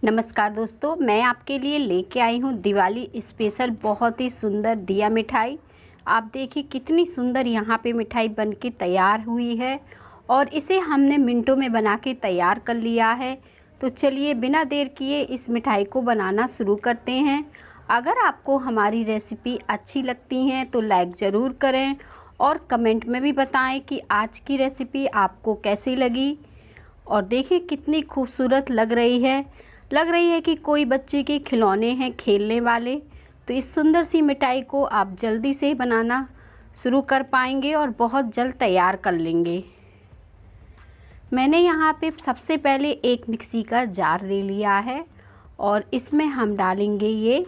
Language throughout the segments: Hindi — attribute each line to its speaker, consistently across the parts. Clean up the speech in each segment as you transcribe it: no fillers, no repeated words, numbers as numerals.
Speaker 1: नमस्कार दोस्तों, मैं आपके लिए लेके आई हूँ दिवाली स्पेशल बहुत ही सुंदर दिया मिठाई। आप देखिए कितनी सुंदर यहाँ पे मिठाई बनके तैयार हुई है और इसे हमने मिनटों में बना के तैयार कर लिया है। तो चलिए बिना देर किए इस मिठाई को बनाना शुरू करते हैं। अगर आपको हमारी रेसिपी अच्छी लगती हैं तो लाइक ज़रूर करें और कमेंट में भी बताएं कि आज की रेसिपी आपको कैसी लगी। और देखिए कितनी खूबसूरत लग रही है कि कोई बच्चे के खिलौने हैं खेलने वाले। तो इस सुंदर सी मिठाई को आप जल्दी से बनाना शुरू कर पाएंगे और बहुत जल्द तैयार कर लेंगे। मैंने यहाँ पे सबसे पहले एक मिक्सी का जार ले लिया है और इसमें हम डालेंगे ये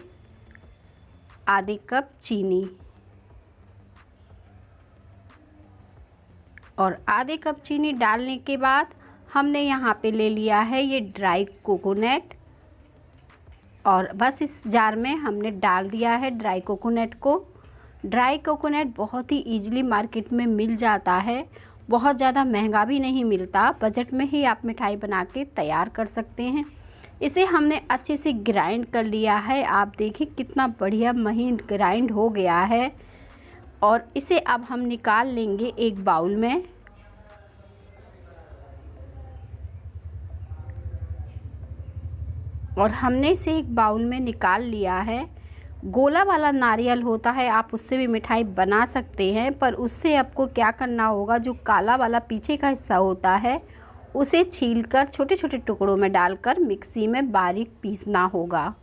Speaker 1: आधे कप चीनी। और आधे कप चीनी डालने के बाद हमने यहाँ पे ले लिया है ये ड्राई कोकोनट और बस इस जार में हमने डाल दिया है ड्राई कोकोनट को। ड्राई कोकोनट बहुत ही ईजिली मार्केट में मिल जाता है, बहुत ज़्यादा महंगा भी नहीं मिलता, बजट में ही आप मिठाई बना के तैयार कर सकते हैं। इसे हमने अच्छे से ग्राइंड कर लिया है। आप देखिए कितना बढ़िया महीन ग्राइंड हो गया है। और इसे अब हम निकाल लेंगे एक बाउल में। और हमने इसे एक बाउल में निकाल लिया है। गोला वाला नारियल होता है, आप उससे भी मिठाई बना सकते हैं, पर उससे आपको क्या करना होगा, जो काला वाला पीछे का हिस्सा होता है उसे छीलकर छोटे छोटे टुकड़ों में डालकर मिक्सी में बारीक पीसना होगा।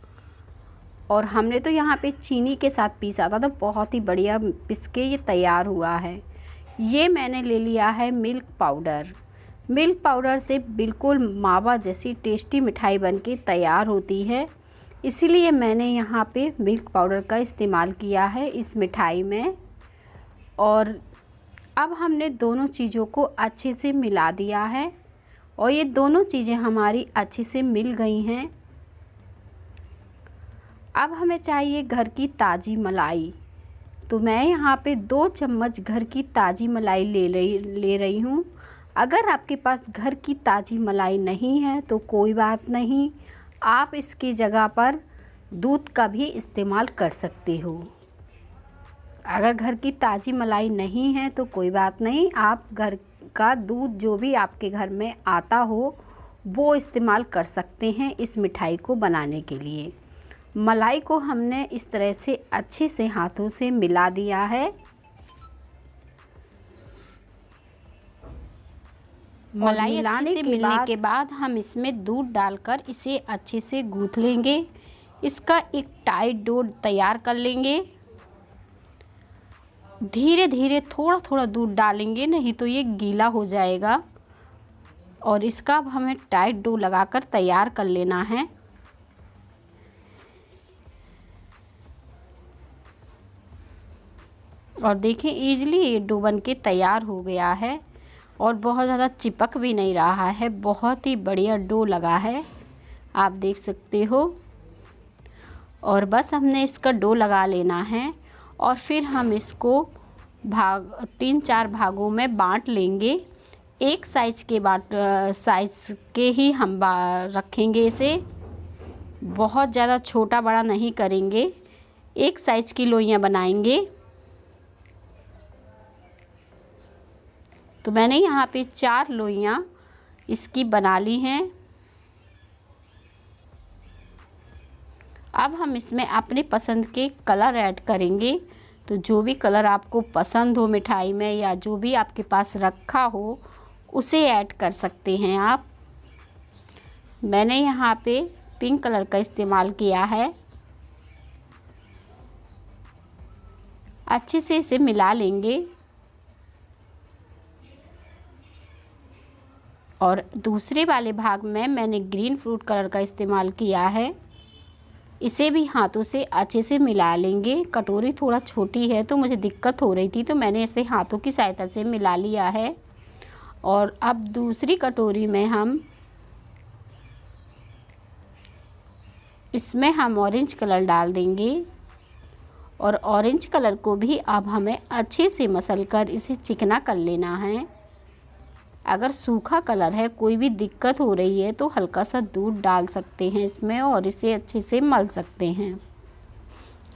Speaker 1: और हमने तो यहाँ पे चीनी के साथ पीसा था, तो बहुत ही बढ़िया पीस के ये तैयार हुआ है। ये मैंने ले लिया है मिल्क पाउडर। मिल्क पाउडर से बिल्कुल मावा जैसी टेस्टी मिठाई बनके तैयार होती है, इसीलिए मैंने यहाँ पे मिल्क पाउडर का इस्तेमाल किया है इस मिठाई में। और अब हमने दोनों चीज़ों को अच्छे से मिला दिया है और ये दोनों चीज़ें हमारी अच्छे से मिल गई हैं। अब हमें चाहिए घर की ताज़ी मलाई। तो मैं यहाँ पे 2 चम्मच घर की ताज़ी मलाई ले रही हूँ। अगर आपके पास घर की ताज़ी मलाई नहीं है तो कोई बात नहीं, आप इसकी जगह पर दूध का भी इस्तेमाल कर सकते हो। अगर घर की ताज़ी मलाई नहीं है तो कोई बात नहीं, आप घर का दूध जो भी आपके घर में आता हो वो इस्तेमाल कर सकते हैं इस मिठाई को बनाने के लिए। मलाई को हमने इस तरह से अच्छे से हाथों से मिला दिया है।
Speaker 2: मलाई अच्छे से मिलने के बाद हम इसमें दूध डालकर इसे अच्छे से गूँथ लेंगे। इसका एक टाइट डो तैयार कर लेंगे। धीरे धीरे थोड़ा थोड़ा दूध डालेंगे, नहीं तो ये गीला हो जाएगा। और इसका अब हमें टाइट डो लगाकर तैयार कर लेना है। और देखिए ईजिली ये डो बन के तैयार हो गया है और बहुत ज़्यादा चिपक भी नहीं रहा है, बहुत ही बढ़िया डो लगा है, आप देख सकते हो। और बस हमने इसका डो लगा लेना है और फिर हम इसको 3-4 भागों में बांट लेंगे। एक साइज़ के ही हम रखेंगे इसे, बहुत ज़्यादा छोटा बड़ा नहीं करेंगे, एक साइज़ की लोइयाँ बनाएंगे। तो मैंने यहाँ पे 4 लोइयाँ इसकी बना ली हैं। अब हम इसमें अपने पसंद के कलर ऐड करेंगे। तो जो भी कलर आपको पसंद हो मिठाई में या जो भी आपके पास रखा हो उसे ऐड कर सकते हैं आप। मैंने यहाँ पे पिंक कलर का इस्तेमाल किया है। अच्छे से इसे मिला लेंगे। और दूसरे वाले भाग में मैंने ग्रीन फ्रूट कलर का इस्तेमाल किया है। इसे भी हाथों से अच्छे से मिला लेंगे। कटोरी थोड़ा छोटी है तो मुझे दिक्कत हो रही थी, तो मैंने इसे हाथों की सहायता से मिला लिया है। और अब दूसरी कटोरी में इसमें हम ऑरेंज कलर डाल देंगे। और ऑरेंज कलर को भी अब हमें अच्छे से मसल कर इसे चिकना कर लेना है। अगर सूखा कलर है, कोई भी दिक्कत हो रही है, तो हल्का सा दूध डाल सकते हैं इसमें और इसे अच्छे से मल सकते हैं।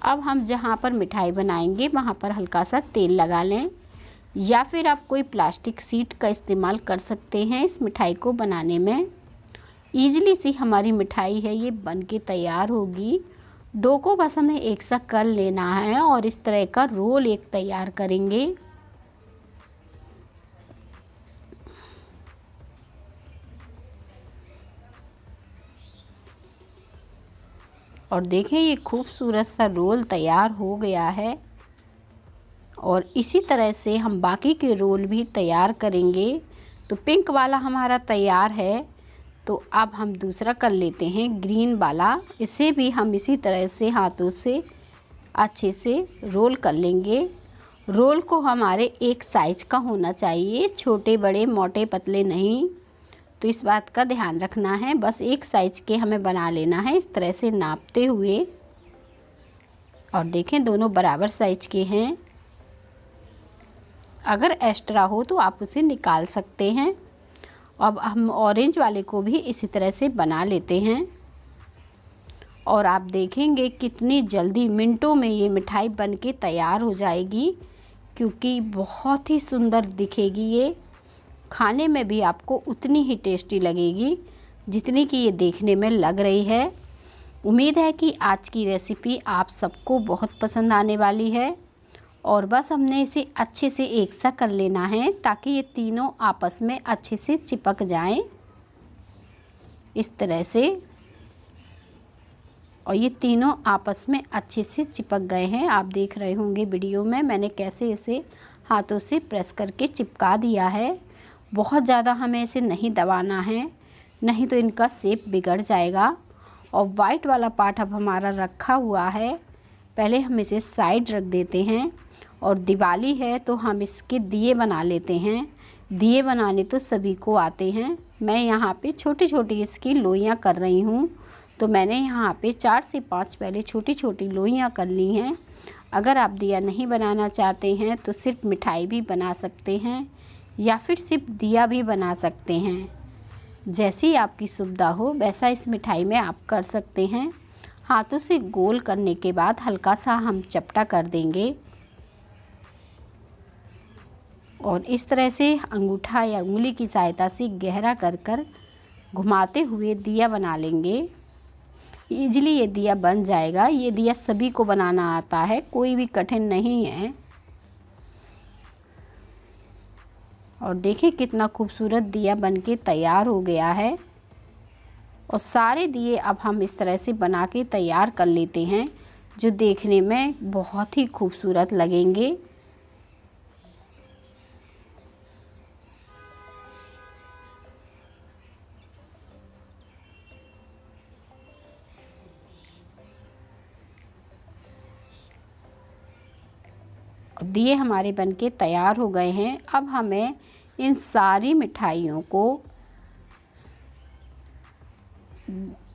Speaker 2: अब हम जहाँ पर मिठाई बनाएंगे वहाँ पर हल्का सा तेल लगा लें, या फिर आप कोई प्लास्टिक शीट का इस्तेमाल कर सकते हैं इस मिठाई को बनाने में। ईज़िली सी हमारी मिठाई है ये बन के तैयार होगी। डो को बस हमें एक सा कर लेना है और इस तरह का रोल एक तैयार करेंगे। और देखें ये खूबसूरत सा रोल तैयार हो गया है और इसी तरह से हम बाकी के रोल भी तैयार करेंगे। तो पिंक वाला हमारा तैयार है, तो अब हम दूसरा कर लेते हैं ग्रीन वाला। इसे भी हम इसी तरह से हाथों से अच्छे से रोल कर लेंगे। रोल को हमारे एक साइज का होना चाहिए, छोटे बड़े मोटे पतले नहीं, तो इस बात का ध्यान रखना है। बस एक साइज के हमें बना लेना है इस तरह से नापते हुए। और देखें दोनों बराबर साइज के हैं। अगर एक्स्ट्रा हो तो आप उसे निकाल सकते हैं। अब हम ऑरेंज वाले को भी इसी तरह से बना लेते हैं और आप देखेंगे कितनी जल्दी मिनटों में ये मिठाई बन के तैयार हो जाएगी, क्योंकि बहुत ही सुंदर दिखेगी ये। खाने में भी आपको उतनी ही टेस्टी लगेगी जितनी कि ये देखने में लग रही है। उम्मीद है कि आज की रेसिपी आप सबको बहुत पसंद आने वाली है। और बस हमने इसे अच्छे से एक सा कर लेना है ताकि ये तीनों आपस में अच्छे से चिपक जाएं इस तरह से। और ये तीनों आपस में अच्छे से चिपक गए हैं। आप देख रहे होंगे वीडियो में मैंने कैसे इसे हाथों से प्रेस करके चिपका दिया है। बहुत ज़्यादा हमें इसे नहीं दबाना है, नहीं तो इनका शेप बिगड़ जाएगा। और वाइट वाला पार्ट अब हमारा रखा हुआ है, पहले हम इसे साइड रख देते हैं। और दिवाली है तो हम इसके दिए बना लेते हैं। दिए बनाने तो सभी को आते हैं। मैं यहाँ पे छोटी छोटी इसकी लोइयाँ कर रही हूँ। तो मैंने यहाँ पे 4 से 5 पहले छोटी छोटी लोइयाँ कर ली हैं। अगर आप दिया नहीं बनाना चाहते हैं तो सिर्फ मिठाई भी बना सकते हैं या फिर सिर्फ दिया भी बना सकते हैं। जैसी आपकी सुविधा हो वैसा इस मिठाई में आप कर सकते हैं। हाथों से गोल करने के बाद हल्का सा हम चपटा कर देंगे और इस तरह से अंगूठा या उंगली की सहायता से गहरा कर कर घुमाते हुए दिया बना लेंगे। ईजिली ये दिया बन जाएगा। ये दिया सभी को बनाना आता है, कोई भी कठिन नहीं है। और देखिए कितना खूबसूरत दिया बनके तैयार हो गया है। और सारे दिए अब हम इस तरह से बना के तैयार कर लेते हैं, जो देखने में बहुत ही खूबसूरत लगेंगे। दिए हमारे बनके तैयार हो गए हैं। अब हमें इन सारी मिठाइयों को,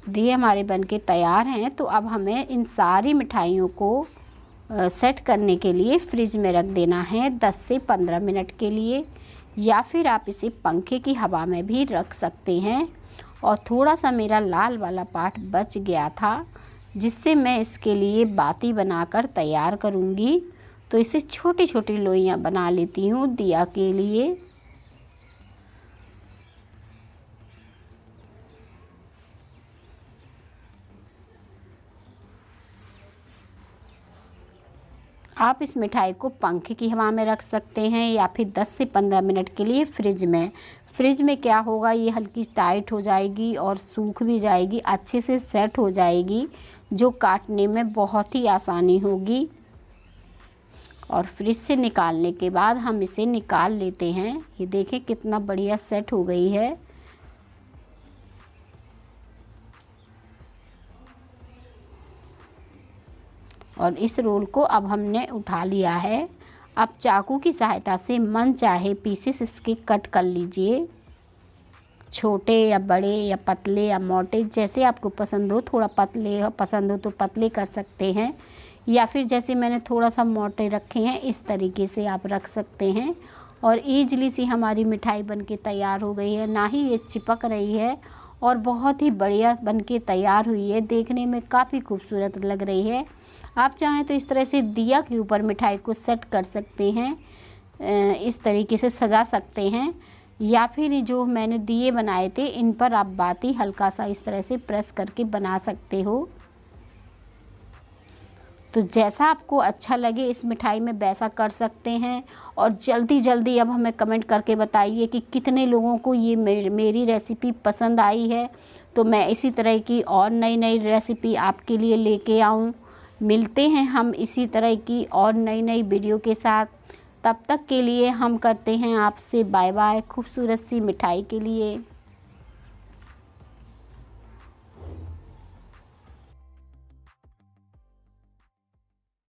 Speaker 2: दिए हमारे बनके तैयार हैं, तो अब हमें इन सारी मिठाइयों को सेट करने के लिए फ्रिज में रख देना है 10 से 15 मिनट के लिए, या फिर आप इसे पंखे की हवा में भी रख सकते हैं। और थोड़ा सा मेरा लाल वाला पार्ट बच गया था, जिससे मैं इसके लिए बाती बनाकर तैयार करूँगी। तो इसे छोटी छोटी लोइयाँ बना लेती हूँ दिया के लिए। आप इस मिठाई को पंखे की हवा में रख सकते हैं या फिर 10 से 15 मिनट के लिए फ्रिज में। फ्रिज में क्या होगा, ये हल्की टाइट हो जाएगी और सूख भी जाएगी, अच्छे से सेट हो जाएगी, जो काटने में बहुत ही आसानी होगी। और फ्रिज से निकालने के बाद हम इसे निकाल लेते हैं। ये देखें कितना बढ़िया सेट हो गई है। और इस रोल को अब हमने उठा लिया है। अब चाकू की सहायता से मन चाहे पीसेस इसके कट कर लीजिए, छोटे या बड़े या पतले या मोटे, जैसे आपको पसंद हो। थोड़ा पतले पसंद हो तो पतले कर सकते हैं, या फिर जैसे मैंने थोड़ा सा मोटे रखे हैं इस तरीके से आप रख सकते हैं। और ईजली सी हमारी मिठाई बनके तैयार हो गई है, ना ही ये चिपक रही है और बहुत ही बढ़िया बनके तैयार हुई है। देखने में काफ़ी खूबसूरत लग रही है। आप चाहें तो इस तरह से दिया के ऊपर मिठाई को सेट कर सकते हैं, इस तरीके से सजा सकते हैं, या फिर जो मैंने दिए बनाए थे इन पर आप बाती हल्का सा इस तरह से प्रेस करके बना सकते हो। तो जैसा आपको अच्छा लगे इस मिठाई में वैसा कर सकते हैं। और जल्दी जल्दी अब हमें कमेंट करके बताइए कि कितने लोगों को ये मेरी रेसिपी पसंद आई है, तो मैं इसी तरह की और नई नई रेसिपी आपके लिए लेके आऊँ। मिलते हैं हम इसी तरह की और नई नई वीडियो के साथ। तब तक के लिए हम करते हैं आपसे बाय बाय खूबसूरत सी मिठाई के लिए।